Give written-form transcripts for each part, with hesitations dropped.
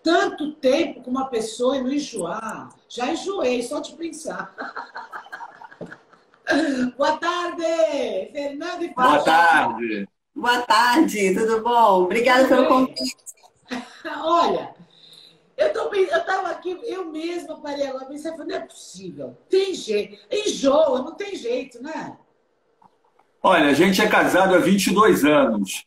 tanto tempo com uma pessoa e não enjoar. Já enjoei, só de pensar. Boa tarde, Fernando e Boa Fátima. tarde. Boa tarde, tudo bom? Obrigada Tudo pelo bem? convite. Olha, eu estava aqui, eu mesma parei agora, pensei, não é possível. Tem jeito. Enjoa, não tem jeito, né? Olha, a gente é casado há 22 anos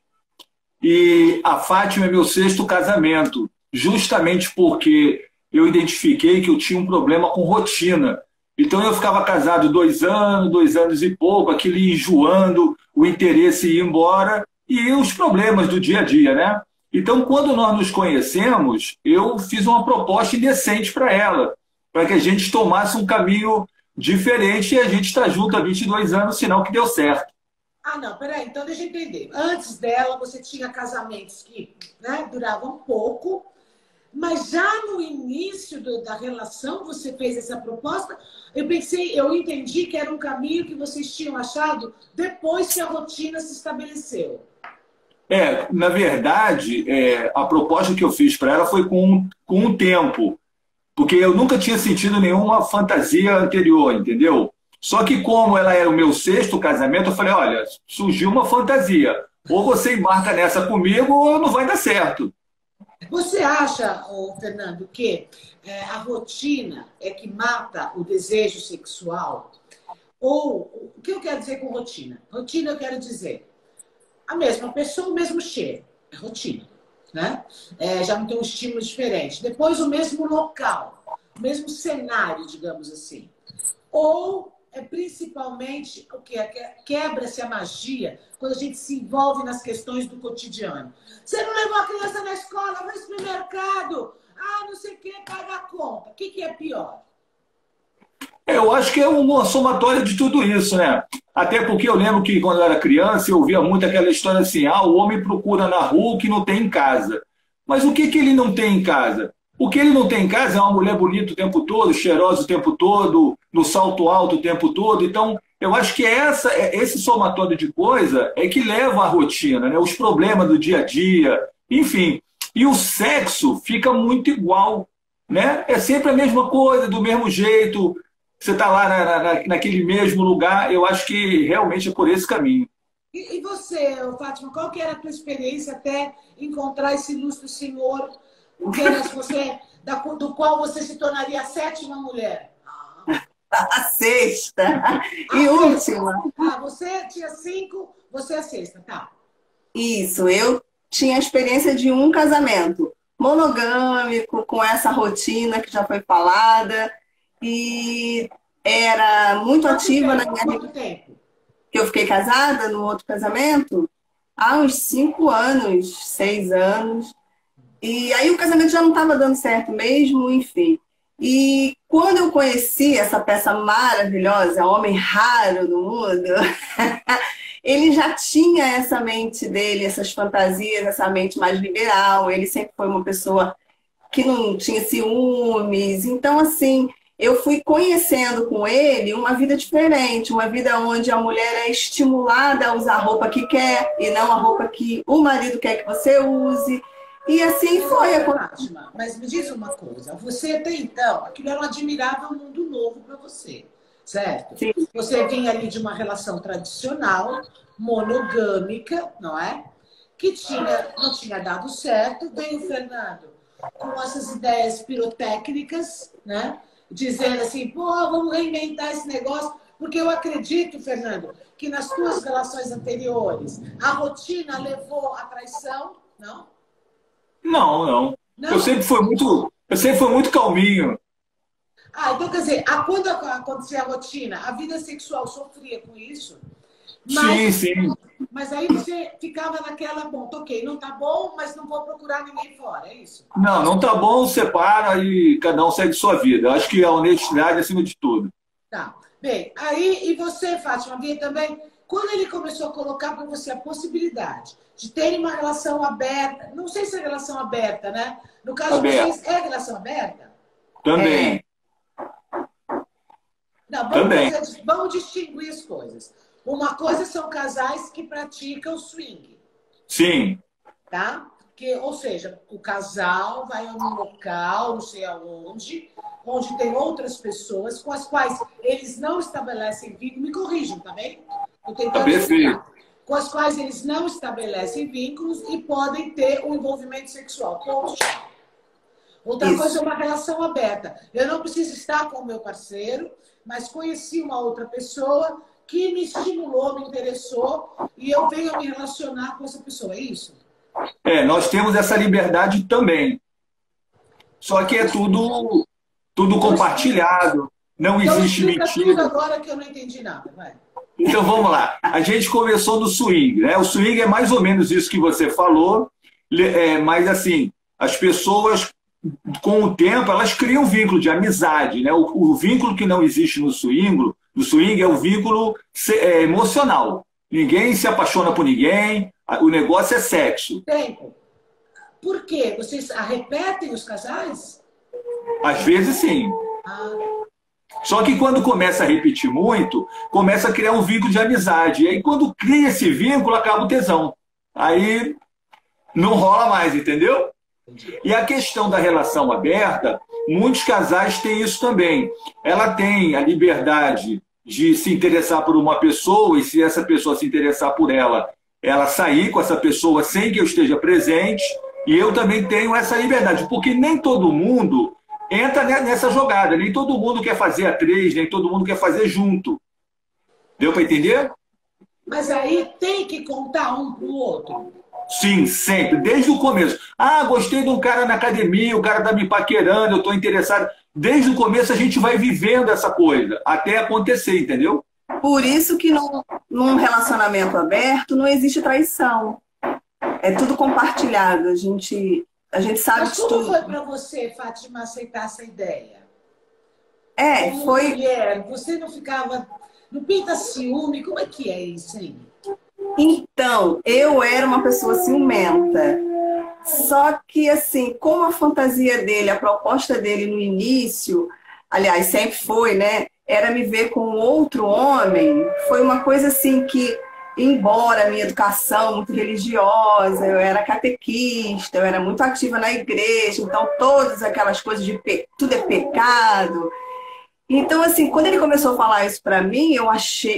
e a Fátima é meu sexto casamento, justamente porque eu identifiquei que eu tinha um problema com rotina. Então eu ficava casado 2 anos e pouco, aquilo ia enjoando, o interesse ia embora e os problemas do dia a dia, né? Então, quando nós nos conhecemos, eu fiz uma proposta indecente para ela, para que a gente tomasse um caminho diferente e a gente está junto há 22 anos, sinal que deu certo. Ah, não, peraí, então deixa eu entender. Antes dela, você tinha casamentos que, né, duravam pouco, mas já no início da relação você fez essa proposta. Eu pensei, eu entendi que era um caminho que vocês tinham achado depois que a rotina se estabeleceu. Na verdade, a proposta que eu fiz para ela foi com um tempo, porque eu nunca tinha sentido nenhuma fantasia anterior, entendeu? Só que como ela era o meu sexto casamento, eu falei, olha, surgiu uma fantasia. Ou você embarca nessa comigo ou não vai dar certo. Você acha, ô, Fernando, que a rotina é que mata o desejo sexual? Ou o que eu quero dizer com rotina? Rotina eu quero dizer a mesma pessoa, o mesmo cheiro. É rotina, né? Já não tem um estímulo diferente. Depois o mesmo local, o mesmo cenário, digamos assim. Ou é principalmente o que? Quebra-se a magia quando a gente se envolve nas questões do cotidiano. Você não levou a criança na escola, vai no supermercado, não sei o que, paga a conta. O que é pior? Eu acho que é uma somatória de tudo isso, né? Até porque eu lembro que quando eu era criança eu ouvia muito aquela história assim, o homem procura na rua o que não tem em casa. Mas o que ele não tem em casa? O que ele não tem em casa é uma mulher bonita o tempo todo, cheirosa o tempo todo, no salto alto o tempo todo. Então, eu acho que esse somatório de coisa é que leva à rotina, né? Os problemas do dia a dia, enfim. E o sexo fica muito igual, né? É sempre a mesma coisa, do mesmo jeito. Você está lá naquele mesmo lugar. Eu acho que realmente é por esse caminho. E você, Fátima, qual que era a tua experiência até encontrar esse ilustre senhor, do qual você se tornaria a sétima mulher? A sexta A e sexta. última. Você tinha 5, você é a sexta, tá? Isso, eu tinha a experiência de um casamento monogâmico, com essa rotina que já foi falada, e era muito Quanto ativa na tempo? minha Quanto tempo? que eu fiquei casada no outro casamento há uns 5 anos, 6 anos. E aí o casamento já não estava dando certo mesmo, enfim. E quando eu conheci essa peça maravilhosa, homem raro do mundo, ele já tinha essa mente dele, essas fantasias, essa mente mais liberal. Ele sempre foi uma pessoa que não tinha ciúmes. Então, assim, eu fui conhecendo com ele uma vida diferente, uma vida onde a mulher é estimulada a usar a roupa que quer e não a roupa que o marido quer que você use. E assim foi. Fátima, mas me diz uma coisa. Você até então, aquilo era um admirável mundo novo para você, certo? Sim. Você vinha ali de uma relação tradicional, monogâmica, não é? Que não tinha dado certo. Veio o Fernando com essas ideias pirotécnicas, né? Dizendo assim, pô, vamos reinventar esse negócio. Porque eu acredito, Fernando, que nas tuas relações anteriores, a rotina levou à traição, não? Não, não. Não? Eu sempre fui muito calminho. Então quer dizer, quando acontecia a rotina, a vida sexual sofria com isso, Sim, mas, sim. mas aí você ficava naquela, bom, ok, não tá bom, mas não vou procurar ninguém fora, é isso? Não, não tá bom, separa e cada um segue sua vida. Eu acho que a honestidade é acima de tudo. Tá. Bem, aí, e você, Fátima, via também, quando ele começou a colocar para você a possibilidade de ter uma relação aberta, não sei se é relação aberta, né? No caso de Aberto. vocês, é relação aberta? Também. Não, Também. vamos distinguir as coisas. Uma coisa são casais que praticam swing, Sim. tá? ou seja, o casal vai a um local, não sei aonde, onde tem outras pessoas com as quais eles não estabelecem vínculo. Me corrijam, tá bem? Estou tentando explicar. Com as quais eles não estabelecem vínculos e podem ter um envolvimento sexual. Ponto. Outra coisa é uma relação aberta. Eu não preciso estar com o meu parceiro, mas conheci uma outra pessoa que me estimulou, me interessou, e eu venho me relacionar com essa pessoa. É isso? Nós temos essa liberdade também. Só que é tudo compartilhado. Não existe mentira. Tudo agora que eu não entendi nada. Vai. Então vamos lá. A gente começou no swing, né? O swing é mais ou menos isso que você falou, mas assim, as pessoas, com o tempo, elas criam um vínculo de amizade, né? O vínculo que não existe no swing é o vínculo emocional. Ninguém se apaixona por ninguém, o negócio é sexo. Tempo. Por quê? Vocês repetem os casais? Às vezes sim. Só que quando começa a repetir muito, começa a criar um vínculo de amizade. E aí quando cria esse vínculo, acaba o tesão. Aí não rola mais, entendeu? E a questão da relação aberta, muitos casais têm isso também. Ela tem a liberdade de se interessar por uma pessoa, e se essa pessoa se interessar por ela, ela sair com essa pessoa sem que eu esteja presente. E eu também tenho essa liberdade, porque nem todo mundo entra nessa jogada, nem todo mundo quer fazer a três, nem todo mundo quer fazer junto. Deu para entender? Mas aí tem que contar um para o outro. Sim, sempre, desde o começo. Gostei de um cara na academia, o cara tá me paquerando, eu estou interessado. Desde o começo a gente vai vivendo essa coisa, até acontecer, entendeu? Por isso que num relacionamento aberto não existe traição. É tudo compartilhado. A gente sabe Mas como tudo. foi para você, Fátima, aceitar essa ideia? Como foi... mulher, você não ficava... Não pinta ciúme? Como é que é isso, hein? Então, eu era uma pessoa ciumenta. Só que, assim, como a fantasia dele, a proposta dele no início, aliás, sempre foi, né? Era me ver com outro homem. Foi uma coisa assim que, embora a minha educação muito religiosa, eu era catequista, eu era muito ativa na igreja, então todas aquelas coisas de tudo é pecado. Então, assim, quando ele começou a falar isso pra mim, eu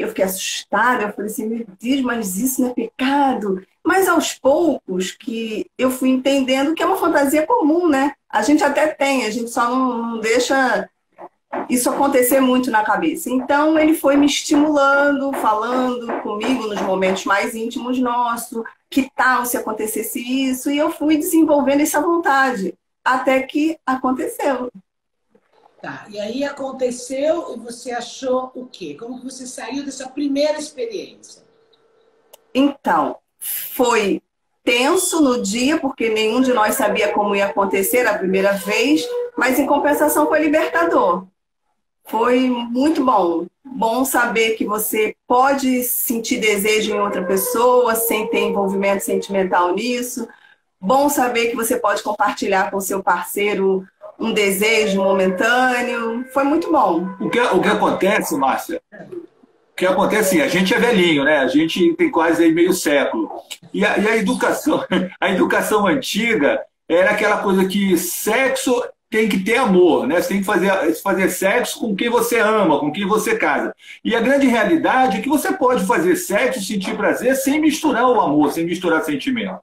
fiquei assustada, eu falei assim, meu Deus, mas isso não é pecado? Mas aos poucos que eu fui entendendo que é uma fantasia comum, né? A gente até tem, a gente só não deixa isso acontecer muito na cabeça. Então, ele foi me estimulando, falando comigo nos momentos mais íntimos nossos, que tal se acontecesse isso, e eu fui desenvolvendo essa vontade, até que aconteceu. Tá, e aí aconteceu e você achou o quê? Como que você saiu dessa primeira experiência? Então, foi tenso no dia, porque nenhum de nós sabia como ia acontecer a primeira vez, mas em compensação foi libertador. Foi muito bom. Bom saber que você pode sentir desejo em outra pessoa sem ter envolvimento sentimental nisso. Bom saber que você pode compartilhar com seu parceiro um desejo momentâneo. Foi muito bom. O que acontece, Márcia? O que acontece assim, a gente é velhinho, né? A gente tem quase aí meio século. E a educação antiga era aquela coisa que sexo tem que ter amor, né? Você tem que fazer sexo com quem você ama, com quem você casa. E a grande realidade é que você pode fazer sexo, sentir prazer, sem misturar o amor, sem misturar sentimento.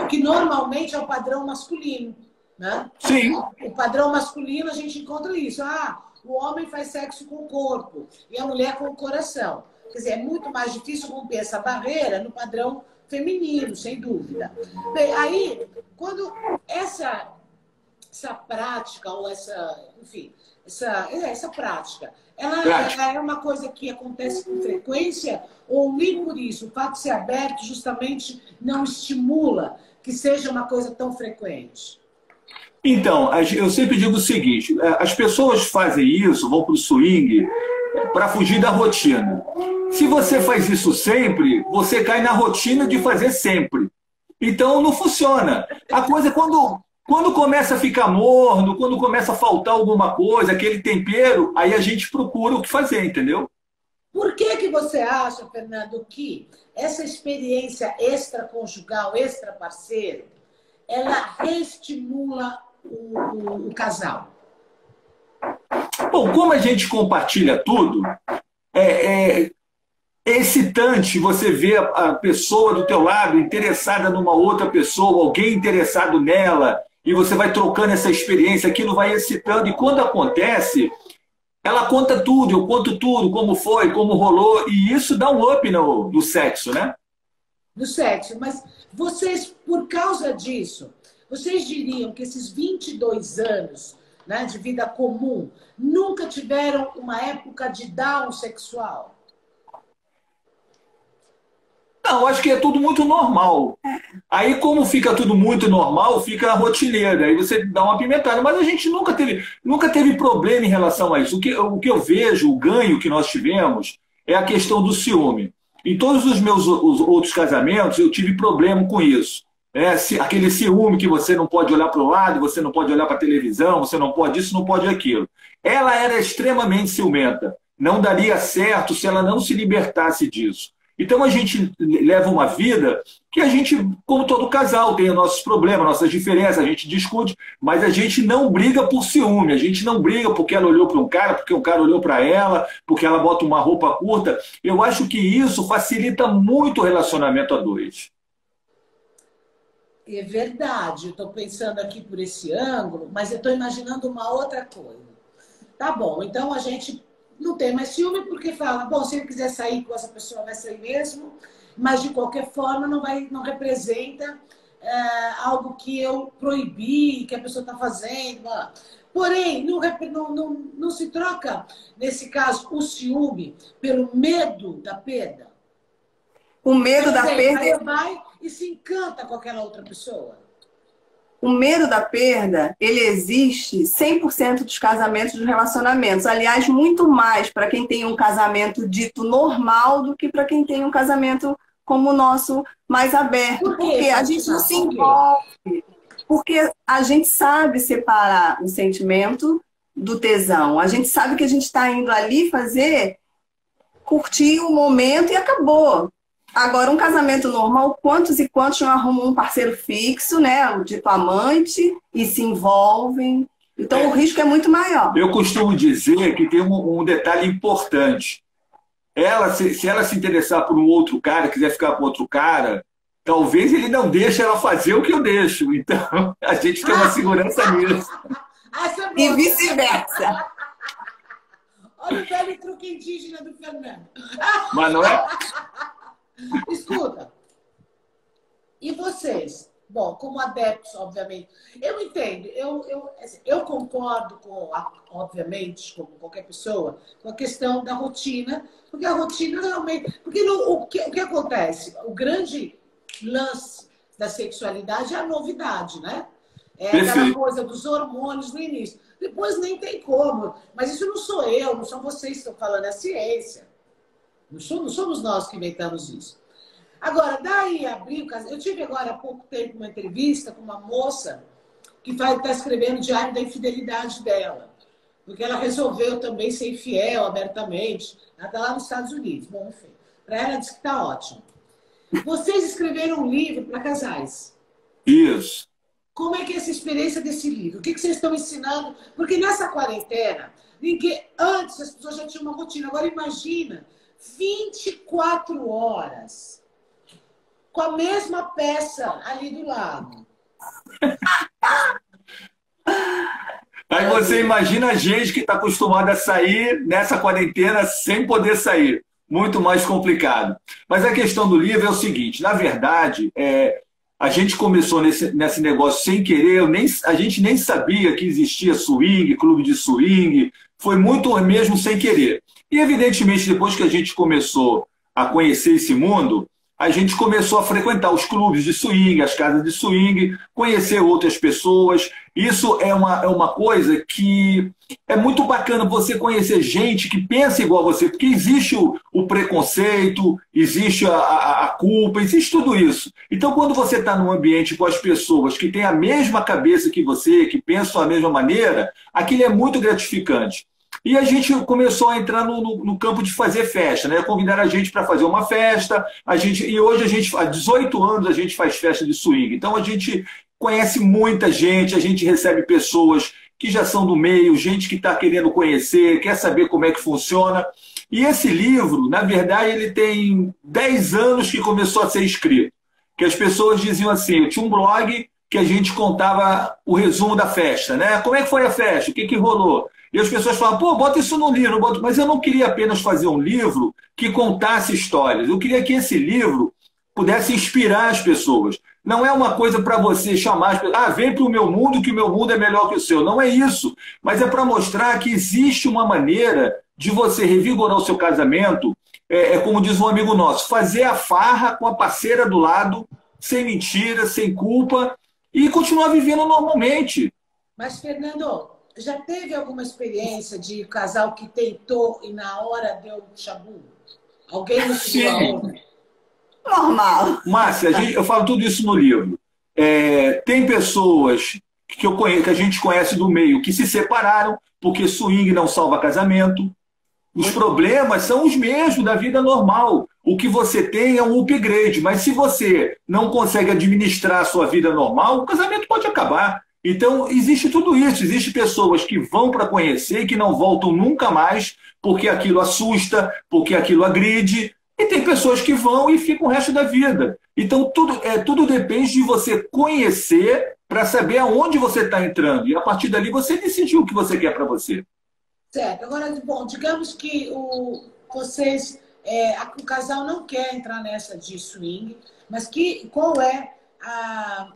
Que normalmente é o padrão masculino, né? Sim. O padrão masculino a gente encontra isso. O homem faz sexo com o corpo e a mulher com o coração. Quer dizer, é muito mais difícil romper essa barreira no padrão feminino, sem dúvida. Bem, aí, quando essa prática, ou essa prática, ela é uma coisa que acontece com frequência, ou nem por isso, o fato de ser aberto justamente não estimula que seja uma coisa tão frequente? Então, eu sempre digo o seguinte, as pessoas fazem isso, vão para o swing, para fugir da rotina. Se você faz isso sempre, você cai na rotina de fazer sempre. Então, não funciona. A coisa é quando começa a ficar morno, quando começa a faltar alguma coisa, aquele tempero, aí a gente procura o que fazer, entendeu? Por que você acha, Fernando, que essa experiência extraconjugal, extraparceiro, ela reestimula o casal? Bom, como a gente compartilha tudo, é excitante você ver a pessoa do teu lado interessada numa outra pessoa, alguém interessado nela, e você vai trocando essa experiência, aquilo vai excitando, e quando acontece, ela conta tudo, eu conto tudo, como foi, como rolou, e isso dá um up no sexo, né? No sexo, mas vocês, por causa disso, vocês diriam que esses 22 anos, né, de vida comum nunca tiveram uma época de down sexual? Não, acho que é tudo muito normal. Aí, como fica tudo muito normal, fica rotineiro. Aí você dá uma pimentada. Mas a gente nunca teve problema em relação a isso. O que eu vejo, o ganho que nós tivemos, é a questão do ciúme. Em todos os meus outros casamentos, eu tive problema com isso. Aquele ciúme que você não pode olhar para o lado, você não pode olhar para a televisão, você não pode isso, não pode aquilo. Ela era extremamente ciumenta. Não daria certo se ela não se libertasse disso. Então a gente leva uma vida que a gente, como todo casal, tem os nossos problemas, nossas diferenças, a gente discute, mas a gente não briga por ciúme, a gente não briga porque ela olhou para um cara, porque o cara olhou para ela, porque ela bota uma roupa curta. Eu acho que isso facilita muito o relacionamento a dois. É verdade, eu estou pensando aqui por esse ângulo, mas eu estou imaginando uma outra coisa. Tá bom, então a gente não tem mais ciúme porque fala, bom, se ele quiser sair com essa pessoa, vai sair mesmo, mas de qualquer forma não representa algo que eu proibi, que a pessoa está fazendo. Porém, não se troca, nesse caso, o ciúme pelo medo da perda. O medo da perda. Aí vai e se encanta com aquela outra pessoa. O medo da perda, ele existe 100% dos casamentos, dos relacionamentos. Aliás, muito mais para quem tem um casamento dito normal do que para quem tem um casamento como o nosso, mais aberto. Por quê? Porque a gente não se envolve. Porque a gente sabe separar o sentimento do tesão. A gente sabe que a gente está indo ali curtir o momento e acabou. Agora, um casamento normal, quantos e quantos não arrumam um parceiro fixo, né? O dito amante, e se envolvem. Então, o risco é muito maior. Eu costumo dizer que tem um detalhe importante. Se ela se interessar por um outro cara, quiser ficar com outro cara, talvez ele não deixe ela fazer o que eu deixo. Então, a gente tem uma segurança nisso. E vice-versa. Olha o velho truque indígena do Fernando. Mas não é? Escuta, e vocês? Bom, como adeptos, obviamente, eu entendo, eu concordo obviamente, como qualquer pessoa, com a questão da rotina, porque a rotina realmente... Porque o que acontece? O grande lance da sexualidade é a novidade, né? É aquela coisa dos hormônios no início. Depois nem tem como, mas isso não sou eu, não são vocês que estão falando, é a ciência. Não somos nós que inventamos isso. Agora, daí abrir o caso. Eu tive agora há pouco tempo uma entrevista com uma moça que está escrevendo o diário da infidelidade dela. Porque ela resolveu também ser infiel abertamente. Ela está lá nos Estados Unidos. Bom, enfim. Para ela, diz que está ótimo. Vocês escreveram um livro para casais. Isso. Como é que é essa experiência desse livro? O que vocês estão ensinando? Porque nessa quarentena, antes as pessoas já tinham uma rotina. Agora imagina... 24 horas com a mesma peça ali do lado. Aí você imagina a gente que está acostumada a sair nessa quarentena sem poder sair. Muito mais complicado. Mas a questão do livro é o seguinte, na verdade, a gente começou nesse negócio sem querer, a gente nem sabia que existia swing, clube de swing, foi muito mesmo sem querer. E, evidentemente, depois que a gente começou a conhecer esse mundo, a gente começou a frequentar os clubes de swing, as casas de swing, conhecer outras pessoas. Isso é uma coisa que é muito bacana, você conhecer gente que pensa igual a você, porque existe o preconceito, existe a culpa, existe tudo isso. Então, quando você está num ambiente com as pessoas que têm a mesma cabeça que você, que pensam da mesma maneira, aquilo é muito gratificante. E a gente começou a entrar no campo de fazer festa, né? Convidaram a gente para fazer uma festa. E hoje, há 18 anos, a gente faz festa de swing. Então, a gente conhece muita gente, a gente recebe pessoas que já são do meio, gente que está querendo conhecer, quer saber como é que funciona. E esse livro, na verdade, ele tem 10 anos que começou a ser escrito. Que as pessoas diziam assim, eu tinha um blog que a gente contava o resumo da festa, né? Como é que foi a festa? O que rolou? E as pessoas falavam, pô, bota isso no livro. Mas eu não queria apenas fazer um livro que contasse histórias. Eu queria que esse livro pudesse inspirar as pessoas. Não é uma coisa para você chamar as pessoas, vem para o meu mundo que o meu mundo é melhor que o seu. Não é isso. Mas é para mostrar que existe uma maneira de você revigorar o seu casamento, como diz um amigo nosso, fazer a farra com a parceira do lado, sem mentira, sem culpa, e continuar vivendo normalmente. Mas, Fernando, já teve alguma experiência de casal que tentou e na hora deu chabu? Alguém não se deu a onda? Normal. Márcia, eu falo tudo isso no livro. Tem pessoas que a gente conhece do meio que se separaram porque swing não salva casamento. Os problemas são os mesmos da vida normal. O que você tem é um upgrade, mas se você não consegue administrar a sua vida normal, o casamento pode acabar. Então, existe tudo isso. Existem pessoas que vão para conhecer e que não voltam nunca mais porque aquilo assusta, porque aquilo agride. E tem pessoas que vão e ficam o resto da vida. Então, tudo depende de você conhecer para saber aonde você está entrando. E, a partir dali, você decidiu o que você quer para você. Certo. Agora, bom, digamos que o casal não quer entrar nessa de swing, mas qual é a...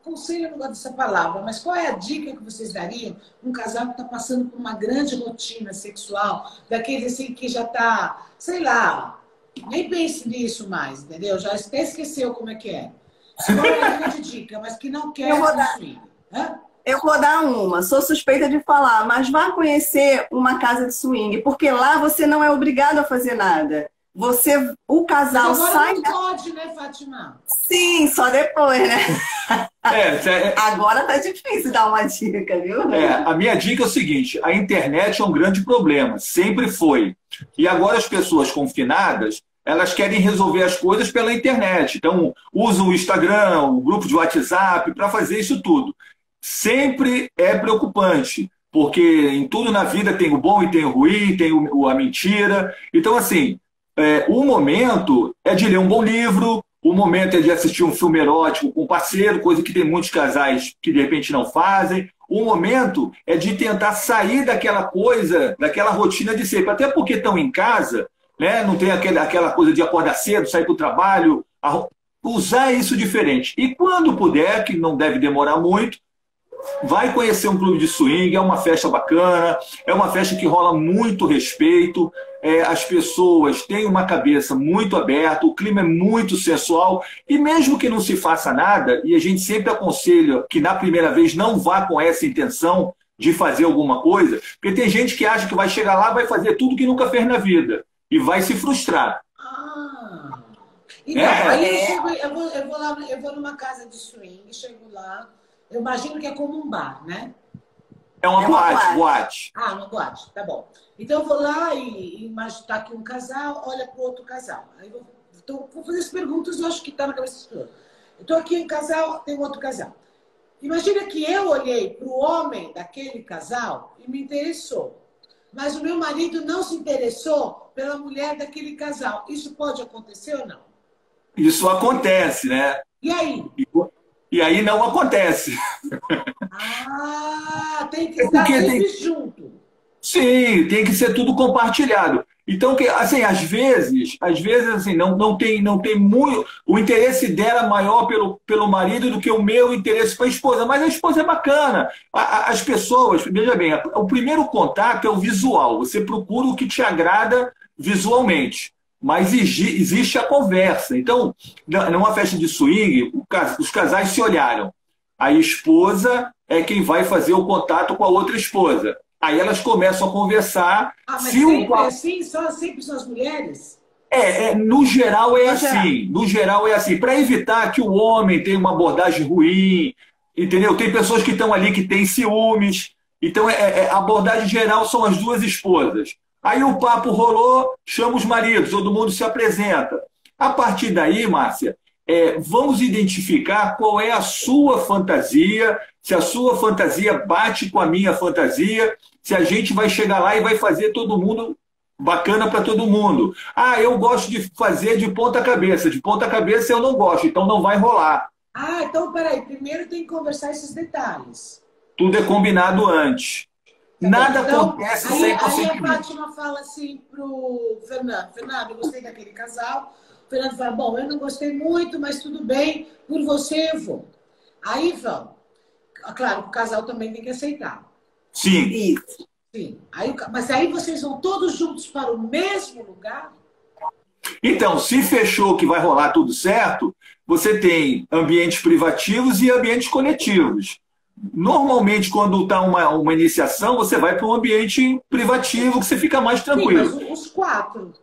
Conselho, eu não gosto dessa palavra, mas qual é a dica que vocês dariam um casal que está passando por uma grande rotina sexual, daqueles assim que já está, sei lá, nem pense nisso mais, entendeu? Já até esqueceu como é que é. Agora é uma grande dica, mas que não quer swing. Eu vou dar uma, sou suspeita de falar, mas vá conhecer uma casa de swing, porque lá você não é obrigado a fazer nada. O casal agora sai... não pode, né, Fátima? Sim, só depois, né? Agora tá difícil dar uma dica, viu? A minha dica é o seguinte, a internet é um grande problema, sempre foi. E agora as pessoas confinadas, elas querem resolver as coisas pela internet. Então, usam o Instagram, o grupo de WhatsApp para fazer isso tudo. Sempre é preocupante, porque em tudo na vida tem o bom e tem o ruim, tem a mentira. Então, assim, o momento é de ler um bom livro, o momento é de assistir um filme erótico com um parceiro, coisa que tem muitos casais que de repente não fazem. O momento é de tentar sair daquela coisa, daquela rotina de sempre. Até porque estão em casa, né? Não tem aquela coisa de acordar cedo, sair para o trabalho, usar isso diferente. E quando puder, que não deve demorar muito, vai conhecer um clube de swing, é uma festa bacana, é uma festa que rola muito respeito, as pessoas têm uma cabeça muito aberta, o clima é muito sensual, e mesmo que não se faça nada, e a gente sempre aconselha que na primeira vez não vá com essa intenção de fazer alguma coisa, porque tem gente que acha que vai chegar lá e vai fazer tudo que nunca fez na vida, e vai se frustrar. Então, aí eu vou numa casa de swing, chego lá, eu imagino que é como um bar, né? É uma boate. Uma boate, tá bom. Então eu vou lá e imagino tá aqui um casal, olha para o outro casal. Aí vou fazer as perguntas, eu acho que está na cabeça de todo. Eu estou aqui em casal, tem outro casal. Imagina que eu olhei para o homem daquele casal e me interessou. Mas o meu marido não se interessou pela mulher daquele casal. Isso pode acontecer ou não? Isso acontece, né? E aí? E aí não acontece. Tem que estar sempre junto. Sim, tem que ser tudo compartilhado. Então, assim, às vezes assim, não tem muito. O interesse dela é maior pelo marido do que o meu interesse para a esposa. Mas a esposa é bacana. As pessoas, veja bem, o primeiro contato é o visual. Você procura o que te agrada visualmente. Mas existe a conversa. Então, numa festa de swing, os casais se olharam. A esposa é quem vai fazer o contato com a outra esposa. Aí elas começam a conversar. Mas sempre assim? Sempre são as mulheres? No geral é assim. No geral é assim. Para evitar que o homem tenha uma abordagem ruim, entendeu? Tem pessoas que estão ali que têm ciúmes. Então, a abordagem geral são as duas esposas. Aí o papo rolou, chama os maridos, todo mundo se apresenta. A partir daí, Márcia, vamos identificar qual é a sua fantasia, se a sua fantasia bate com a minha fantasia, se a gente vai chegar lá e vai fazer todo mundo bacana para todo mundo. Ah, eu gosto de fazer de ponta cabeça. De ponta cabeça eu não gosto, então não vai rolar. Ah, então peraí. Primeiro tem que conversar esses detalhes. Tudo é combinado antes. Tá Nada então, acontece aí, sem aí a consentimento. Fátima fala assim pro Fernando. Fernando, eu gostei daquele casal. O Fernando fala, bom, eu não gostei muito, mas tudo bem. Por você eu vou. Aí vão. Claro, o casal também tem que aceitar. Sim. Isso. Sim. Aí, mas aí vocês vão todos juntos para o mesmo lugar? Então, se fechou que vai rolar tudo certo, você tem ambientes privativos e ambientes coletivos. Normalmente, quando está uma iniciação, você vai para um ambiente privativo que você fica mais tranquilo. Sim, mas os quatro.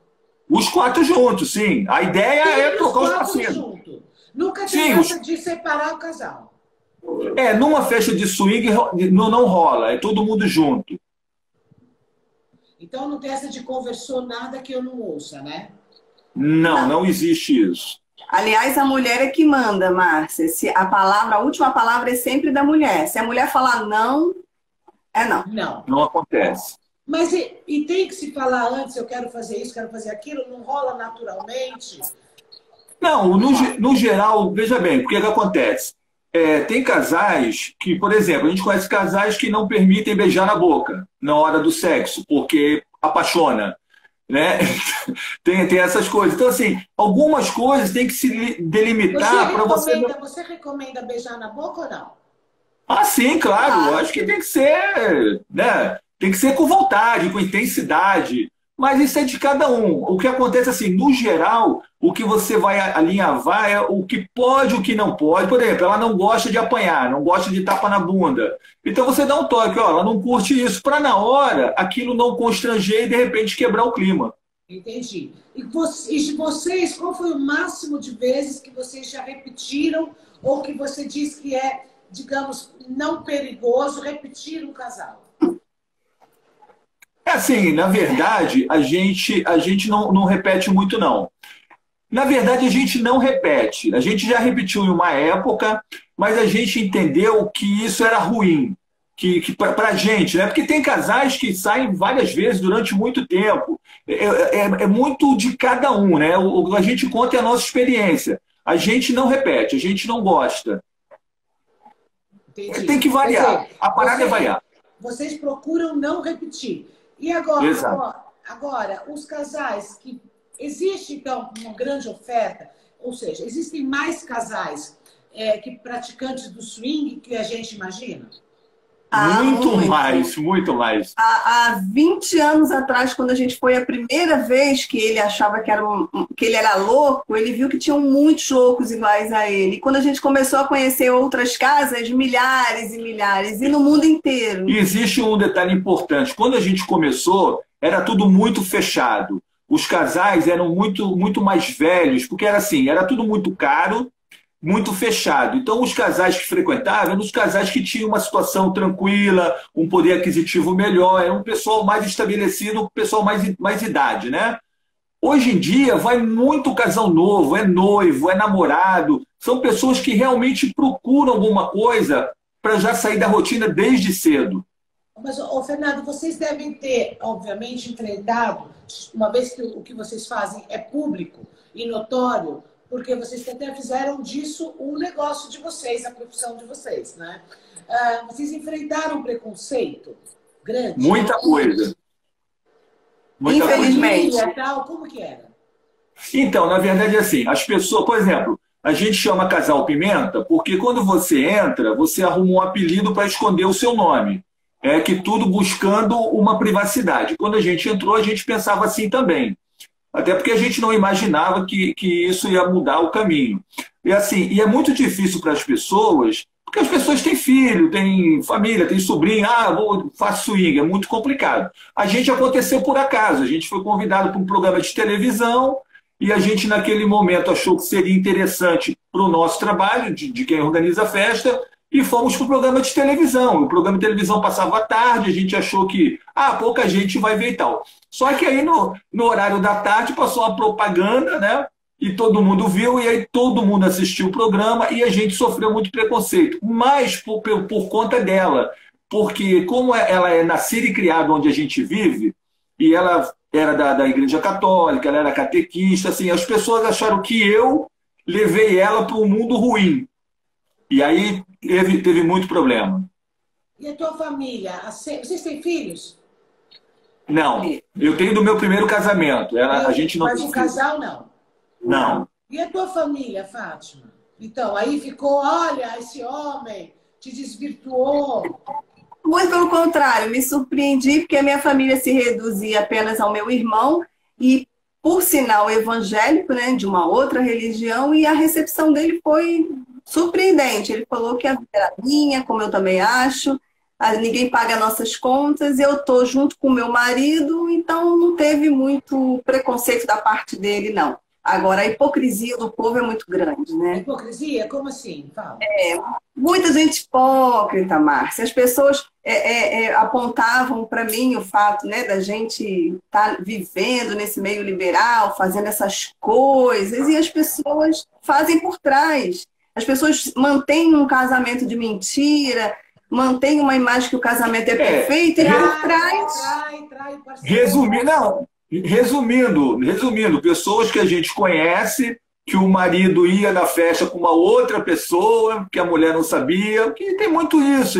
Os quatro juntos, sim. A ideia é Os trocar os quatro parceiros. juntos. Nunca tem Sim, essa de separar o casal. Numa festa de swing não rola, é todo mundo junto. Então não tem essa de conversou nada que eu não ouça, né? Não existe isso. Aliás, a mulher é que manda, Márcia. Se a última palavra é sempre da mulher. Se a mulher falar não, é não. Não. Não acontece. Mas e tem que se falar antes, eu quero fazer isso, quero fazer aquilo, não rola naturalmente? Não, no geral, veja bem, o que acontece? Tem casais que, por exemplo, a gente conhece casais que não permitem beijar na boca na hora do sexo, porque apaixona, né? Tem essas coisas. Então, assim, algumas coisas tem que se delimitar para você... Você recomenda beijar na boca ou não? Ah, sim, claro. Acho que tem que ser, né? Tem que ser com vontade, com intensidade. Mas isso é de cada um. O que acontece, assim, no geral, o que você vai alinhavar é o que pode e o que não pode. Por exemplo, ela não gosta de apanhar, não gosta de tapa na bunda. Então você dá um toque, ó, ela não curte isso, para na hora aquilo não constranger e de repente quebrar o clima. Entendi. E vocês, qual foi o máximo de vezes que vocês já repetiram ou que você diz que é, digamos, não perigoso repetir um casal? Assim, na verdade, a gente não repete muito, não. Na verdade, a gente não repete. A gente já repetiu em uma época, mas a gente entendeu que isso era ruim. Que para a gente, né? Porque tem casais que saem várias vezes durante muito tempo. É muito de cada um, né? A gente conta a nossa experiência. A gente não repete, a gente não gosta. Entendi. Tem que variar. A parada é variar. Vocês procuram não repetir. E agora, os casais que... Existe, então, uma grande oferta, ou seja, existem mais casais que praticantes do swing que a gente imagina? Muito mais. Há 20 anos atrás, quando a gente foi a primeira vez que ele achava que ele era louco, ele viu que tinham muitos loucos iguais a ele. E quando a gente começou a conhecer outras casas, milhares e milhares, e no mundo inteiro. E existe um detalhe importante. Quando a gente começou, era tudo muito fechado. Os casais eram muito mais velhos, porque era assim, era tudo muito caro, muito fechado. Então, os casais que frequentavam eram os casais que tinham uma situação tranquila, um poder aquisitivo melhor, era um pessoal mais estabelecido, um pessoal mais idade, né? Hoje em dia, vai muito casal novo, é noivo, é namorado, são pessoas que realmente procuram alguma coisa para já sair da rotina desde cedo. Mas, Fernando, vocês devem ter, obviamente, enfrentado, uma vez que o que vocês fazem é público e notório, porque vocês até fizeram disso um negócio de vocês, a profissão de vocês, né? Vocês enfrentaram preconceito grande? Muita coisa. Infelizmente. Tal, como que era? Então, na verdade, é assim, as pessoas, por exemplo, a gente chama casal pimenta porque quando você entra, você arruma um apelido para esconder o seu nome. Que tudo buscando uma privacidade. Quando a gente entrou, a gente pensava assim também. Até porque a gente não imaginava que isso ia mudar o caminho. E é muito difícil para as pessoas, porque as pessoas têm filho, têm família, têm sobrinho, faço swing, é muito complicado. A gente aconteceu por acaso, a gente foi convidado para um programa de televisão e a gente naquele momento achou que seria interessante para o nosso trabalho, de quem organiza a festa, e fomos para o programa de televisão. O programa de televisão passava à tarde, a gente achou que pouca gente vai ver e tal. Só que aí no horário da tarde passou uma propaganda, né? e todo mundo viu, e aí todo mundo assistiu o programa e a gente sofreu muito preconceito, mas por conta dela, porque como ela é nascida e criada onde a gente vive, e ela era da Igreja Católica, ela era catequista, assim, as pessoas acharam que eu levei ela para um mundo ruim, e aí teve muito problema. E a tua família? Vocês têm filhos? Não, eu tenho do meu primeiro casamento, a gente não mas tem o filho. casal não? Não. E a tua família, Fátima? Então, aí ficou, olha, esse homem te desvirtuou. Muito pelo contrário, me surpreendi porque a minha família se reduzia apenas ao meu irmão e, por sinal, evangélico, né, de uma outra religião, e a recepção dele foi surpreendente. Ele falou que a vida era minha, como eu também acho, ninguém paga nossas contas, eu estou junto com o meu marido, então não teve muito preconceito da parte dele, não. Agora, a hipocrisia do povo é muito grande, né? Hipocrisia? Como assim? Fala. Muita gente hipócrita, Márcia. As pessoas apontavam para mim o fato, né, da gente estar vivendo nesse meio liberal, fazendo essas coisas, e as pessoas fazem por trás. As pessoas mantêm um casamento de mentira, mantêm uma imagem que o casamento é perfeito, e por trás... Resumindo, pessoas que a gente conhece, que o marido ia na festa com uma outra pessoa, que a mulher não sabia, que tem muito isso.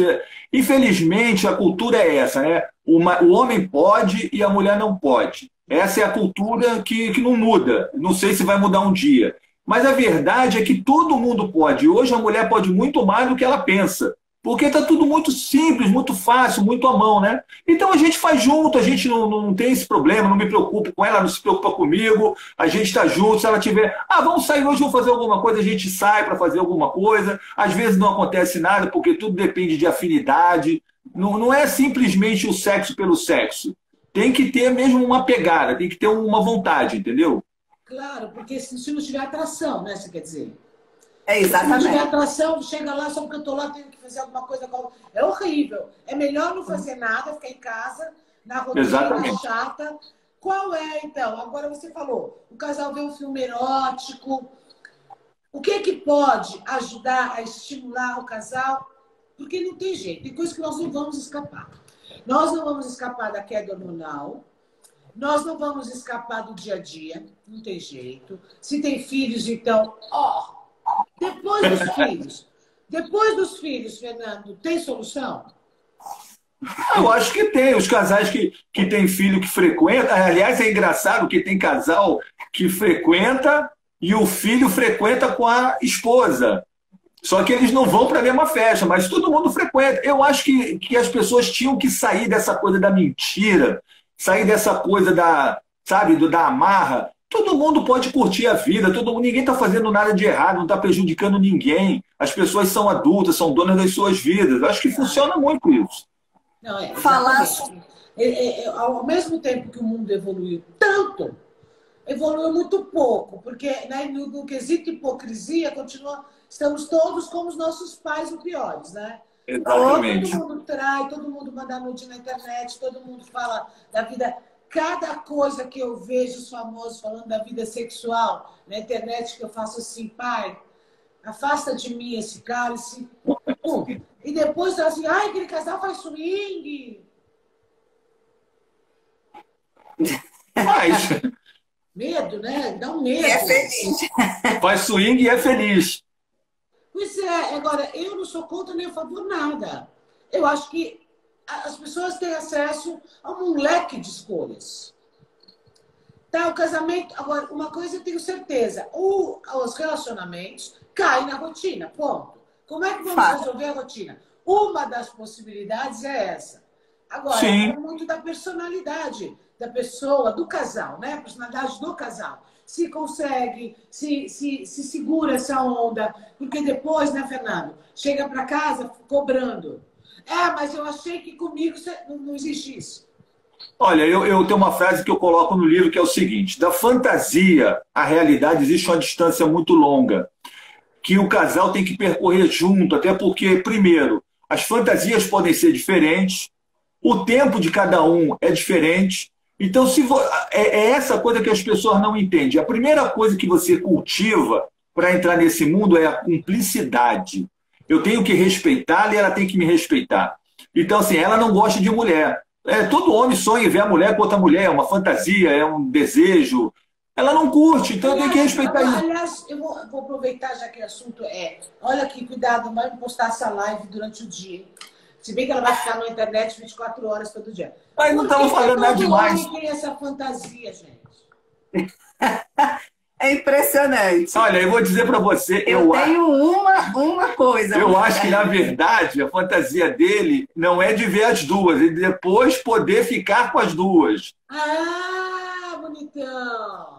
Infelizmente, a cultura é essa, né? O homem pode e a mulher não pode. Essa é a cultura que não muda. Não sei se vai mudar um dia. Mas a verdade é que todo mundo pode. Hoje a mulher pode muito mais do que ela pensa. Porque está tudo muito simples, muito fácil, muito à mão, né? Então a gente faz junto, a gente não tem esse problema, não me preocupo com ela, não se preocupa comigo, a gente está junto, se ela tiver, vamos sair hoje, vamos fazer alguma coisa, a gente sai para fazer alguma coisa, às vezes não acontece nada, porque tudo depende de afinidade, não é simplesmente o sexo pelo sexo, tem que ter mesmo uma pegada, tem que ter uma vontade, entendeu? Claro, porque se não tiver atração, né, você quer dizer? Exatamente. Se não tiver atração, chega lá só porque eu estou lá, tenho que fazer alguma coisa. É horrível. É melhor não fazer nada, ficar em casa, na rotina chata. Qual é, então? Agora você falou, o casal vê um filme erótico. O que é que pode ajudar a estimular o casal? Porque não tem jeito. Tem coisa que nós não vamos escapar. Nós não vamos escapar da queda hormonal. Nós não vamos escapar do dia a dia. Não tem jeito. Se tem filhos, então... Depois dos filhos, Fernando, tem solução? Eu acho que tem. Os casais que têm filho que frequenta, aliás, é engraçado que tem casal que frequenta e o filho frequenta com a esposa. Só que eles não vão para a mesma festa, mas todo mundo frequenta. Eu acho que as pessoas tinham que sair dessa coisa da mentira, sair dessa coisa da amarra. Todo mundo pode curtir a vida, ninguém está fazendo nada de errado, não está prejudicando ninguém. As pessoas são adultas, são donas das suas vidas. Acho que funciona muito isso. Não, Falar... Ao mesmo tempo que o mundo evoluiu tanto, evoluiu muito pouco, porque, né, no quesito hipocrisia, estamos todos como os nossos pais, os piores, né? Exatamente. Todo mundo trai, todo mundo manda nude na internet, todo mundo fala da vida... Cada coisa que eu vejo os famosos falando da vida sexual na internet, que eu faço assim, pai, afasta de mim esse cálice. E depois tá assim, aquele casal faz swing. Faz. Medo, né? Dá um medo. É feliz. Faz swing e é feliz. Pois é, agora, eu não sou contra nem a favor nada. Eu acho que as pessoas têm acesso a um leque de escolhas. Tá, o casamento... Agora, uma coisa eu tenho certeza. Os relacionamentos caem na rotina, ponto. Como é que vamos resolver a rotina? Uma das possibilidades é essa. Agora, é muito da personalidade da pessoa, do casal, né? A personalidade do casal. Se consegue, se segura essa onda. Porque depois, né, Fernando? Chega para casa cobrando. Mas eu achei que comigo não existe isso. Olha, eu tenho uma frase que eu coloco no livro que é o seguinte: da fantasia à realidade existe uma distância muito longa, que o casal tem que percorrer junto, até porque, primeiro, as fantasias podem ser diferentes, o tempo de cada um é diferente, Então, é essa coisa que as pessoas não entendem. A primeira coisa que você cultiva para entrar nesse mundo é a cumplicidade. Eu tenho que respeitá-la e ela tem que me respeitar. Então, assim, ela não gosta de mulher. Todo homem sonha em ver a mulher com outra mulher, é uma fantasia, é um desejo. Ela não curte, então eu tenho que respeitar isso. Aliás, eu vou aproveitar, já que o assunto olha aqui, cuidado, não vai postar essa live durante o dia. Se bem que ela vai ficar na internet 24 horas todo dia. Mas não estamos falando nada demais. Todo homem tem essa fantasia, gente. É impressionante. Olha, eu vou dizer para você... Eu tenho uma coisa. Eu acho que, na verdade, a fantasia dele não é de ver as duas, é depois poder ficar com as duas. Ah, bonitão!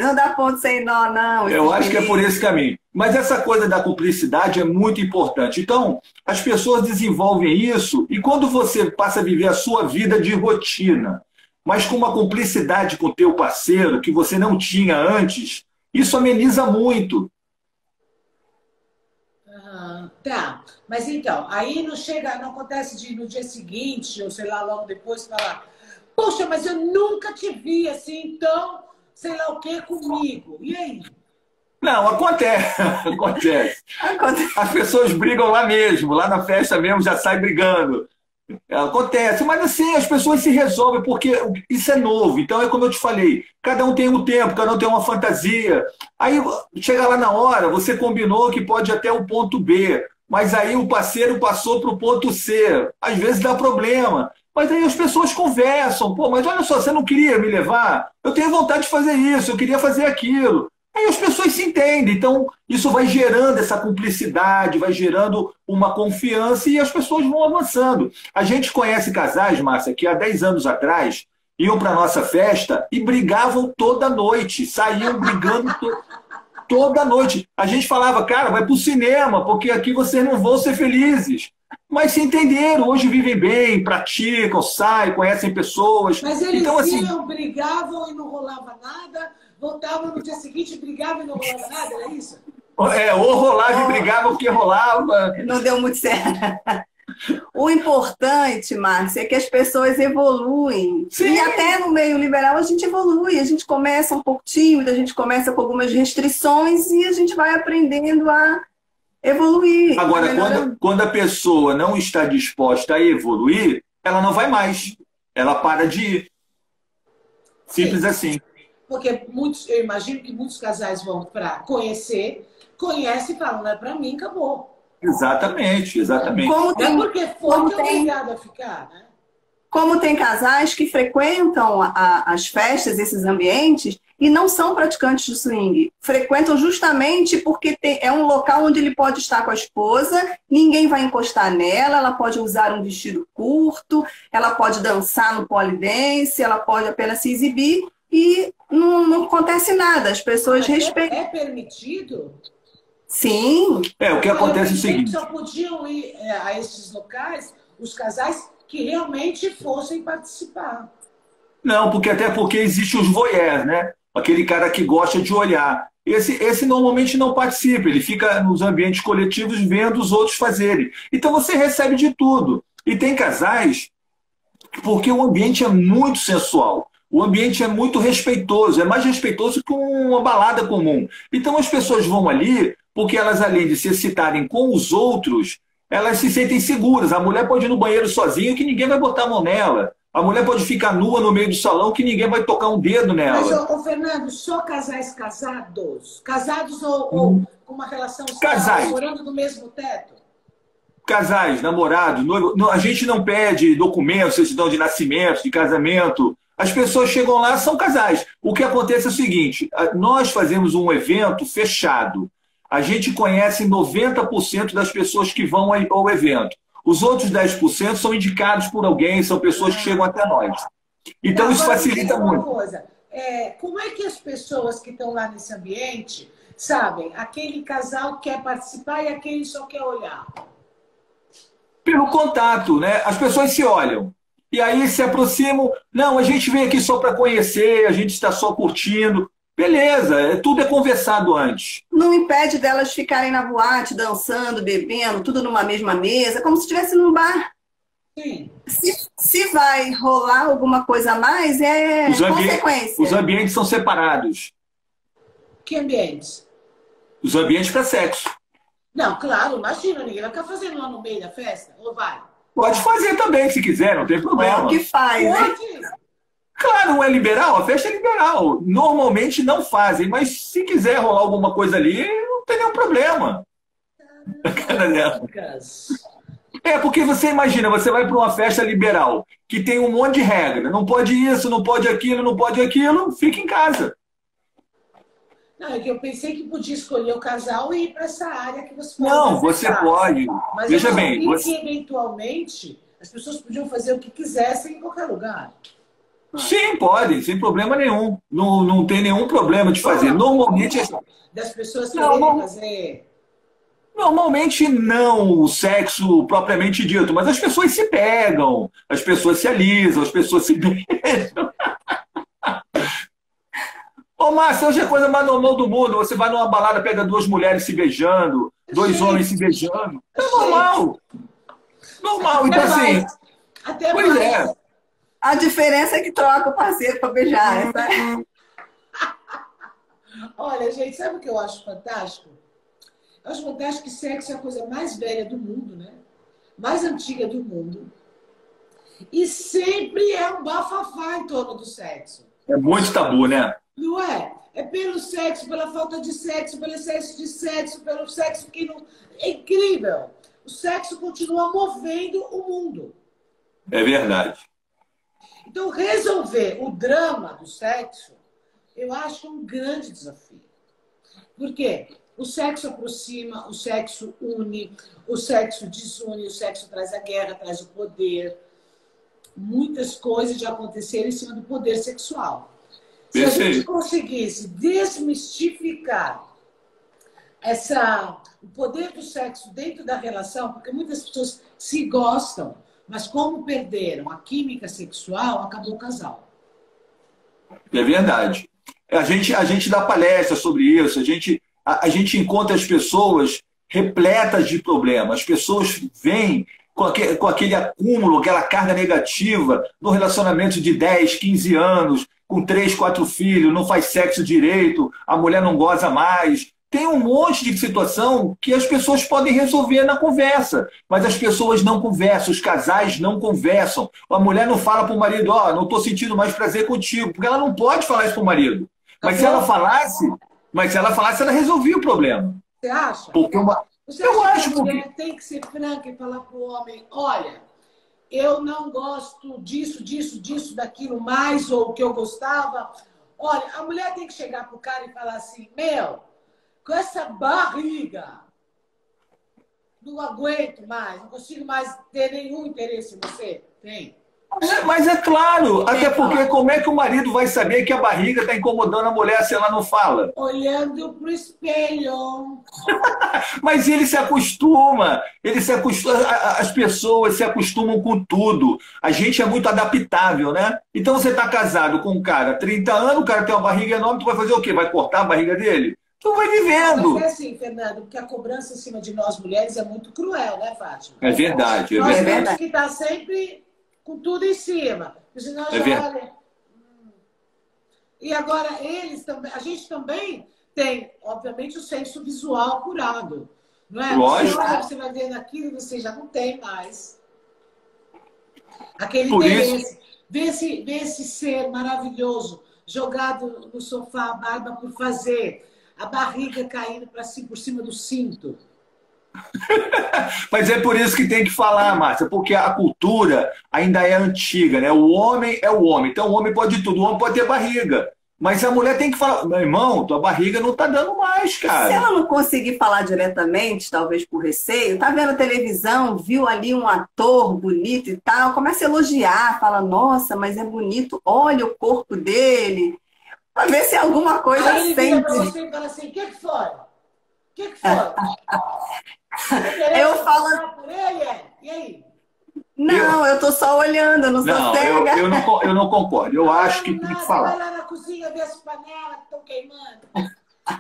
Não dá ponto sem nó, não. Eu acho que é por esse caminho. Mas essa coisa da cumplicidade é muito importante. Então, as pessoas desenvolvem isso e quando você passa a viver a sua vida de rotina, mas com uma cumplicidade com o teu parceiro que você não tinha antes, isso ameniza muito. Tá, mas então, aí não acontece de no dia seguinte, ou sei lá, logo depois, falar, poxa, mas eu nunca te vi assim, então, sei lá o que comigo. E aí? Não, acontece. As pessoas brigam lá mesmo, lá na festa mesmo já sai brigando. Acontece, mas assim, as pessoas se resolvem, porque isso é novo. Então é como eu te falei, cada um tem um tempo, cada um tem uma fantasia. Aí chega lá na hora, você combinou que pode ir até o ponto B, mas aí o parceiro passou para o ponto C. Às vezes dá problema. Mas aí as pessoas conversam. Pô, mas olha só, você não queria me levar? Eu tenho vontade de fazer isso, eu queria fazer aquilo. Aí as pessoas se entendem. Então, isso vai gerando essa cumplicidade, vai gerando uma confiança e as pessoas vão avançando. A gente conhece casais, Márcia, que há 10 anos atrás iam para a nossa festa e brigavam toda noite. Saíam brigando toda noite. A gente falava, cara, vai para o cinema, porque aqui vocês não vão ser felizes. Mas se entenderam, hoje vivem bem, praticam, saem, conhecem pessoas. Mas eles então, assim, iam, brigavam e não rolava nada, voltavam no dia seguinte, brigavam e não rolava nada, era isso? Ou rolava e brigava porque rolava. Não deu muito certo. O importante, Márcia, é que as pessoas evoluem. Sim. E até no meio liberal a gente evolui. A gente começa um pouco tímido, a gente começa com algumas restrições e a gente vai aprendendo a evoluir. Agora, quando a pessoa não está disposta a evoluir, ela não vai mais. Ela para de ir. Simples assim. Porque eu imagino que muitos casais vão para conhecem e falam, não é para mim, acabou. Exatamente. Porque foi obrigado a ficar, né? Como tem casais que frequentam as festas, esses ambientes, e não são praticantes de swing. Frequentam justamente porque é um local onde ele pode estar com a esposa, ninguém vai encostar nela, ela pode usar um vestido curto, ela pode dançar no polidense, ela pode apenas se exibir e não acontece nada. As pessoas respeitam. É permitido? Sim. O que acontece é o seguinte. Só podiam ir a esses locais os casais que realmente fossem participar. Não, até porque existe os voyeurs, né? Aquele cara que gosta de olhar. Esse normalmente não participa, ele fica nos ambientes coletivos vendo os outros fazerem. Então você recebe de tudo. E tem casais, porque o ambiente é muito sensual. O ambiente é muito respeitoso, é mais respeitoso que uma balada comum. Então as pessoas vão ali porque elas, além de se excitarem com os outros, elas se sentem seguras. A mulher pode ir no banheiro sozinha que ninguém vai botar a mão nela. A mulher pode ficar nua no meio do salão que ninguém vai tocar um dedo nela. Mas, Fernando, só casais casados? Casados ou com uma relação casais, morando no mesmo teto? Casais, namorados, noivo. A gente não pede documentos, certidão de nascimento, de casamento. As pessoas chegam lá, são casais. O que acontece é o seguinte, nós fazemos um evento fechado. A gente conhece 90% das pessoas que vão ao evento. Os outros 10% são indicados por alguém, são pessoas que chegam até nós. Então, isso facilita muito. Coisa. Como é que as pessoas que estão lá nesse ambiente sabem? Aquele casal quer participar e aquele só quer olhar? Pelo contato, né? As pessoas se olham. E aí se aproximam. Não, a gente vem aqui só para conhecer, a gente está só curtindo. Beleza, tudo é conversado antes. Não impede delas ficarem na boate, dançando, bebendo, tudo numa mesma mesa, como se estivesse num bar. Sim. Se vai rolar alguma coisa a mais, é consequência. Os ambientes são separados. Que ambientes? Os ambientes para sexo. Não, claro, imagina, ninguém vai ficar fazendo lá no meio da festa, ou vai? Pode fazer também, se quiser, não tem problema. É o que faz, né? Pode. Claro, não é liberal, a festa é liberal. Normalmente não fazem, mas se quiser rolar alguma coisa ali, não tem nenhum problema. É, porque você imagina, você vai para uma festa liberal, que tem um monte de regra. Não pode isso, não pode aquilo, não pode aquilo, fica em casa. Não, é que eu pensei que podia escolher o casal e ir para essa área que você pode. Não, você pode. Mas veja bem, que eventualmente as pessoas podiam fazer o que quisessem em qualquer lugar. Sim, pode, sem problema nenhum. Não tem nenhum problema de fazer. Normalmente... Das pessoas quererem fazer... Normalmente não o sexo propriamente dito, mas as pessoas se pegam, as pessoas se alisam, as pessoas se beijam. Ô, Márcia, hoje é a coisa mais normal do mundo. Você vai numa balada, pega duas mulheres se beijando, dois homens se beijando. É normal. Normal. Então, assim... Até pois mais. é. A diferença é que troca o parceiro para beijar. Olha, gente, sabe o que eu acho fantástico? Eu acho fantástico que sexo é a coisa mais velha do mundo, né? Mais antiga do mundo. E sempre é um bafafá em torno do sexo. É muito tabu, né? Não é? É pelo sexo, pela falta de sexo, pelo excesso de sexo, pelo sexo que não... É incrível. O sexo continua movendo o mundo. É verdade. Então, resolver o drama do sexo, eu acho um grande desafio. Por quê? O sexo aproxima, o sexo une, o sexo desune, o sexo traz a guerra, traz o poder. Muitas coisas já aconteceram em cima do poder sexual. Se a gente conseguisse desmistificar o poder do sexo dentro da relação, porque muitas pessoas se gostam, mas como perderam a química sexual, acabou o casal. É verdade. A gente dá palestra sobre isso, a gente encontra as pessoas repletas de problemas. As pessoas vêm com aquele acúmulo, aquela carga negativa no relacionamento de 10, 15 anos, com 3, 4 filhos, não faz sexo direito, a mulher não goza mais. Tem um monte de situação que as pessoas podem resolver na conversa, mas as pessoas não conversam, os casais não conversam. A mulher não fala para o marido, não estou sentindo mais prazer contigo, porque ela não pode falar isso para o marido. Mas se ela falasse, ela resolvia o problema. Você acha? Porque Você acha que a mulher tem que ser franca e falar para o homem, olha, eu não gosto disso, disso, disso, daquilo mais, ou que eu gostava. Olha, a mulher tem que chegar para o cara e falar assim, com essa barriga, não aguento mais, não consigo mais ter nenhum interesse em você. Tem. Mas é claro, até porque como é que o marido vai saber que a barriga está incomodando a mulher se ela não fala? Olhando pro espelho. Mas ele se acostuma, as pessoas se acostumam com tudo. A gente é muito adaptável, né? Então você está casado com um cara, 30 anos, o cara tem uma barriga enorme, tu vai fazer o quê? Vai cortar a barriga dele? Tu vai vivendo. Mas é assim, Fernando, porque a cobrança em cima de nós mulheres é muito cruel, né, Fátima? É verdade, nós temos que estar sempre com tudo em cima. Senão olha... E agora, a gente também tem, obviamente, o senso visual apurado. Não é? Lógico. Você vai vendo aquilo e você já não tem mais aquele interesse. Vê esse ser maravilhoso jogado no sofá, a barba por fazer, a barriga caindo por cima do cinto. Mas é por isso que tem que falar, Márcia, porque a cultura ainda é antiga, né? O homem é o homem, então o homem pode tudo, o homem pode ter barriga. Mas a mulher tem que falar, meu irmão, tua barriga não tá dando mais, cara. Se ela não conseguir falar diretamente, talvez por receio, tá vendo a televisão, viu ali um ator bonito e tal, começa a elogiar, fala, nossa, mas é bonito, olha o corpo dele, pra ver se é alguma coisa aí ele sente. vira pra você e fala assim, o que foi? O que foi? Eu falo... Por ele, e aí? Não, eu tô só olhando, eu não sou cega. Eu não concordo. Eu acho que tem que falar. Vai lá na cozinha ver as panelas que estão queimando.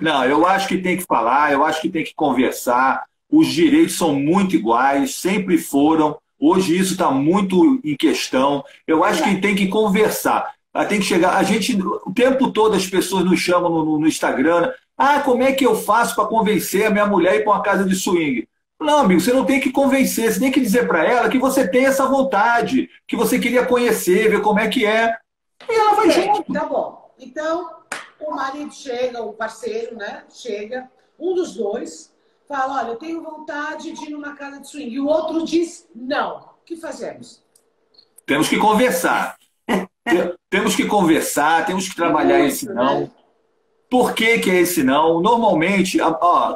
Não, eu acho que tem que falar, eu acho que tem que conversar. Os direitos são muito iguais, sempre foram. Hoje isso está muito em questão. Eu acho que tem que conversar. Tem que chegar. A gente, o tempo todo as pessoas nos chamam no Instagram. Ah, como é que eu faço para convencer a minha mulher a ir para uma casa de swing? Não, amigo, você não tem que convencer. Você tem que dizer para ela que você tem essa vontade, que você queria conhecer, ver como é que é. E ela vai junto. Tá bom. Então, o marido chega, o parceiro, né? Chega, um dos dois fala, olha, eu tenho vontade de ir numa casa de swing. E o outro diz, não. O que fazemos? Temos que conversar. Temos que conversar, temos que trabalhar esse não. Né? Por que que é esse não? Normalmente,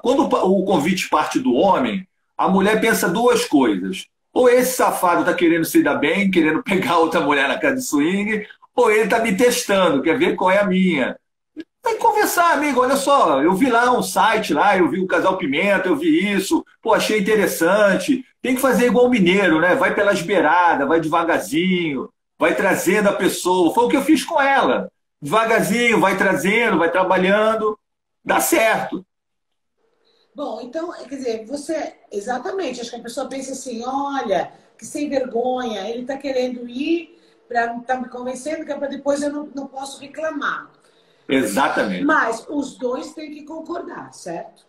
quando o convite parte do homem, a mulher pensa duas coisas. Ou esse safado está querendo se dar bem, querendo pegar outra mulher na casa de swing, ou ele está me testando, quer ver qual é a minha. Tem que conversar, amigo. Olha só, eu vi lá um site lá, eu vi o Casal Pimenta, eu vi isso, pô, achei interessante. Tem que fazer igual o mineiro, né? Vai pelas beiradas, vai devagarzinho, vai trazendo a pessoa. Foi o que eu fiz com ela. Devagarzinho, vai trazendo, vai trabalhando, dá certo. Bom, então, quer dizer, você, exatamente, acho que a pessoa pensa assim, olha, que sem vergonha, ele está querendo ir, tá me convencendo que é para depois eu não posso reclamar. Exatamente. Mas os dois têm que concordar, certo?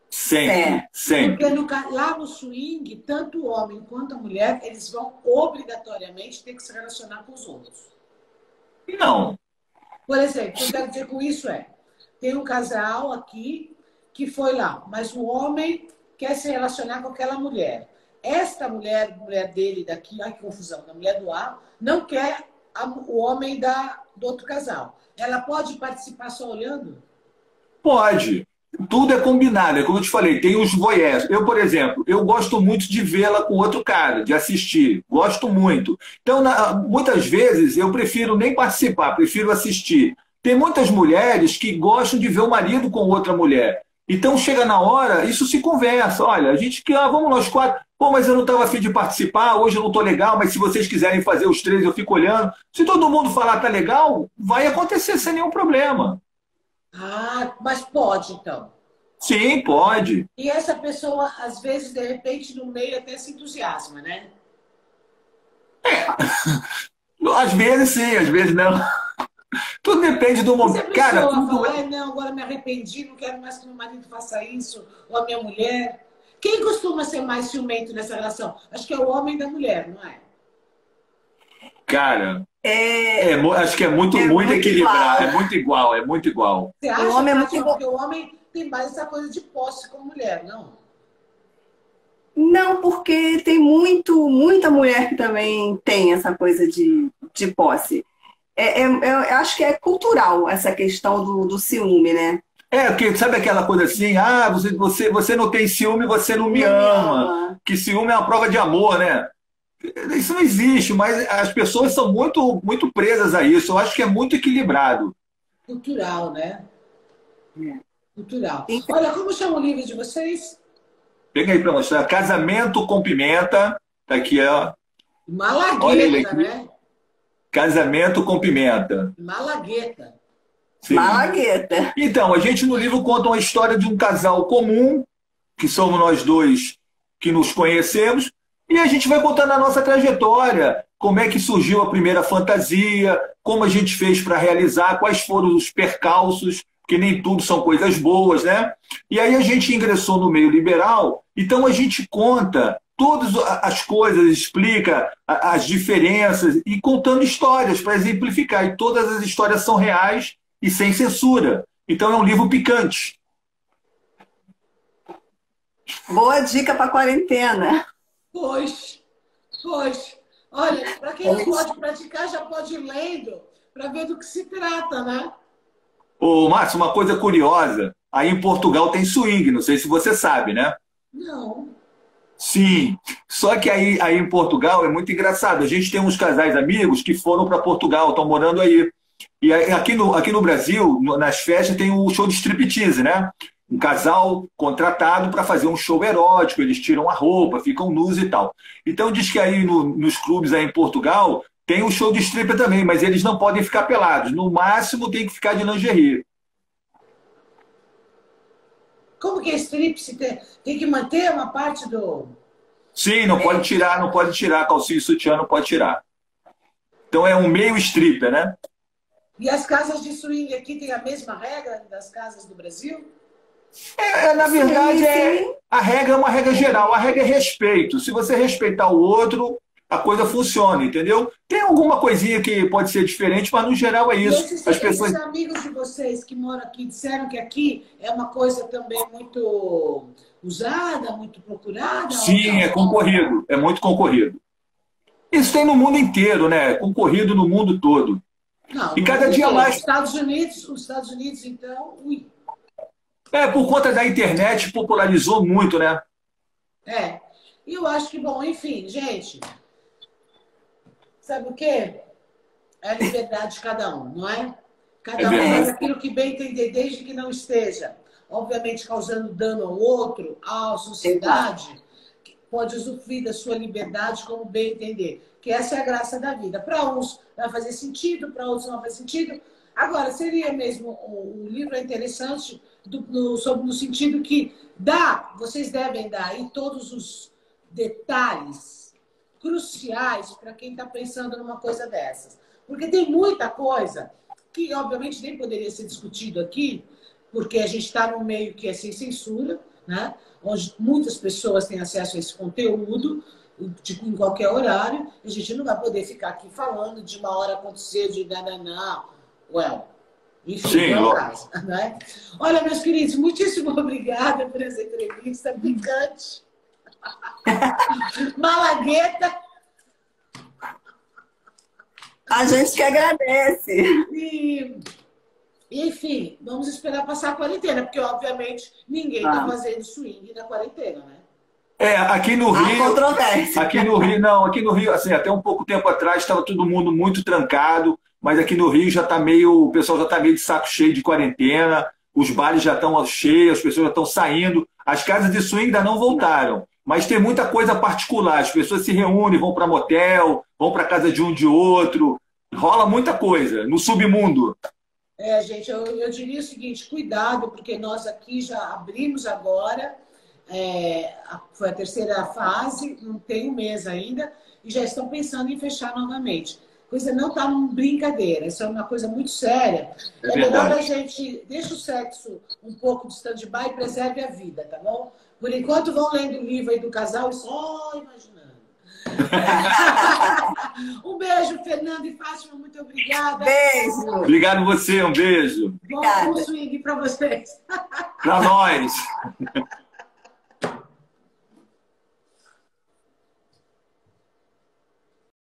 Sempre, sempre. Porque lá no swing, tanto o homem quanto a mulher, eles vão obrigatoriamente ter que se relacionar com os outros. Não. Por exemplo, o que eu quero dizer com isso tem um casal aqui que foi lá, mas o homem quer se relacionar com aquela mulher. Esta mulher dele daqui, ai que confusão, a mulher do A, não quer o homem do outro casal. Ela pode participar só olhando? Pode. Tudo é combinado, é como eu te falei, tem os voyeurs. Eu, por exemplo, eu gosto muito de vê-la com outro cara, de assistir. Gosto muito. Então, muitas vezes, eu prefiro nem participar, prefiro assistir. Tem muitas mulheres que gostam de ver o marido com outra mulher. Então, chega na hora, isso se conversa. Olha, a gente que, vamos nós quatro. Pô, mas eu não estava a fim de participar, hoje eu não estou legal, mas se vocês quiserem fazer os três, eu fico olhando. Se todo mundo falar tá legal, vai acontecer sem nenhum problema. Ah, mas pode, então. Sim, pode. E essa pessoa, às vezes, de repente, no meio até se entusiasma, né? Às vezes sim, às vezes não. Tudo depende do momento. Se a pessoa Cara, fala, não, agora me arrependi, não quero mais que meu marido faça isso, ou a minha mulher. Quem costuma ser mais ciumento nessa relação? Acho que é o homem da mulher, não é? Cara, acho que é muito equilibrado, é muito igual, é muito igual. Você acha o homem é muito igual. Porque o homem tem mais essa coisa de posse com a mulher, não? Não, porque tem muita mulher que também tem essa coisa de posse. Eu acho que é cultural essa questão do ciúme, né? Porque sabe aquela coisa assim, você não tem ciúme, você não me ama. Que ciúme é uma prova de amor, né? Isso não existe, mas as pessoas são muito, muito presas a isso. Eu acho que é muito equilibrado. Cultural, né? Cultural. Olha, como chama o livro de vocês? Pega aí para mostrar. Casamento com Pimenta. Tá aqui, ó. Malagueta, né? Casamento com Pimenta. Malagueta. Sim. Malagueta. Então, a gente no livro conta uma história de um casal comum, que somos nós dois que nos conhecemos, e a gente vai contando a nossa trajetória, como é que surgiu a primeira fantasia, como a gente fez para realizar, quais foram os percalços, porque nem tudo são coisas boas, né? E aí a gente ingressou no meio liberal, então a gente conta todas as coisas, explica as diferenças e contando histórias para exemplificar. E todas as histórias são reais e sem censura. Então é um livro picante. Boa dica para quarentena. Pois. Olha, para quem não pode praticar, já pode ir lendo para ver do que se trata, né? Ô, Márcio, uma coisa curiosa. Aí em Portugal tem swing, não sei se você sabe, né? Não. Sim, só que aí em Portugal é muito engraçado. A gente tem uns casais amigos que foram para Portugal, estão morando aí. E aqui no Brasil, nas festas, tem o show de striptease, né? Um casal contratado para fazer um show erótico, eles tiram a roupa, ficam nus e tal. Então diz que aí nos clubes aí em Portugal tem um show de stripper também, mas eles não podem ficar pelados. No máximo tem que ficar de lingerie. Como que é strip? Tem que manter uma parte do... Sim, não pode tirar, não pode tirar. Calcinha e sutiã não pode tirar. Então é um meio stripper, né? E as casas de swing aqui têm a mesma regra das casas do Brasil? Na verdade, sim. a regra é uma regra geral. A regra é respeito. Se você respeitar o outro, a coisa funciona, entendeu? Tem alguma coisinha que pode ser diferente, mas no geral é isso. Esses amigos de vocês que moram aqui disseram que aqui é uma coisa também muito usada, muito procurada? Sim, é concorrido. É muito concorrido. Isso tem no mundo inteiro, né? Concorrido no mundo todo. Não, e cada dia mais. Os Estados Unidos, então, ui. Por conta da internet, popularizou muito, né? E eu acho que, bom, enfim, gente, sabe o quê? É a liberdade de cada um, não é? Cada um faz aquilo que bem entender, desde que não esteja, obviamente, causando dano ao outro, à sociedade, pode usufruir da sua liberdade como bem entender. Que essa é a graça da vida. Para uns vai fazer sentido, para outros não vai fazer sentido. Agora, seria mesmo, o livro é interessante no sentido que vocês devem dar aí todos os detalhes cruciais para quem está pensando numa coisa dessas. Porque tem muita coisa que, obviamente, nem poderia ser discutido aqui, porque a gente está num meio que é sem censura, né? Onde muitas pessoas têm acesso a esse conteúdo, em qualquer horário, a gente não vai poder ficar aqui falando de uma hora acontecer, de não. Enfim, sim, não é o caso, né? Olha, meus queridos, muitíssimo obrigada por essa entrevista picante. Malagueta. A gente que agradece. Enfim, vamos esperar passar a quarentena, porque, obviamente, ninguém está fazendo swing na quarentena, né? Aqui no Rio. Controvérsia. Aqui no Rio, assim, até um pouco tempo atrás estava todo mundo muito trancado, mas aqui no Rio o pessoal já está meio de saco cheio de quarentena, os bares já estão cheios, as pessoas já estão saindo, as casas de swing ainda não voltaram, mas tem muita coisa particular, as pessoas se reúnem, vão para motel, vão para casa de um de outro, rola muita coisa no submundo. Gente, eu diria o seguinte, cuidado, porque nós aqui já abrimos agora. Foi a terceira fase, não tem um mês ainda, e já estão pensando em fechar novamente. A coisa não está numa brincadeira, isso é uma coisa muito séria. É melhor a gente deixa o sexo um pouco de stand-by e preserve a vida, tá bom? Por enquanto, vão lendo o livro aí do casal e só imaginando. Um beijo, Fernanda e Fátima, muito obrigada. Beijo. Obrigado você, um beijo. Bom swing para vocês. Para nós.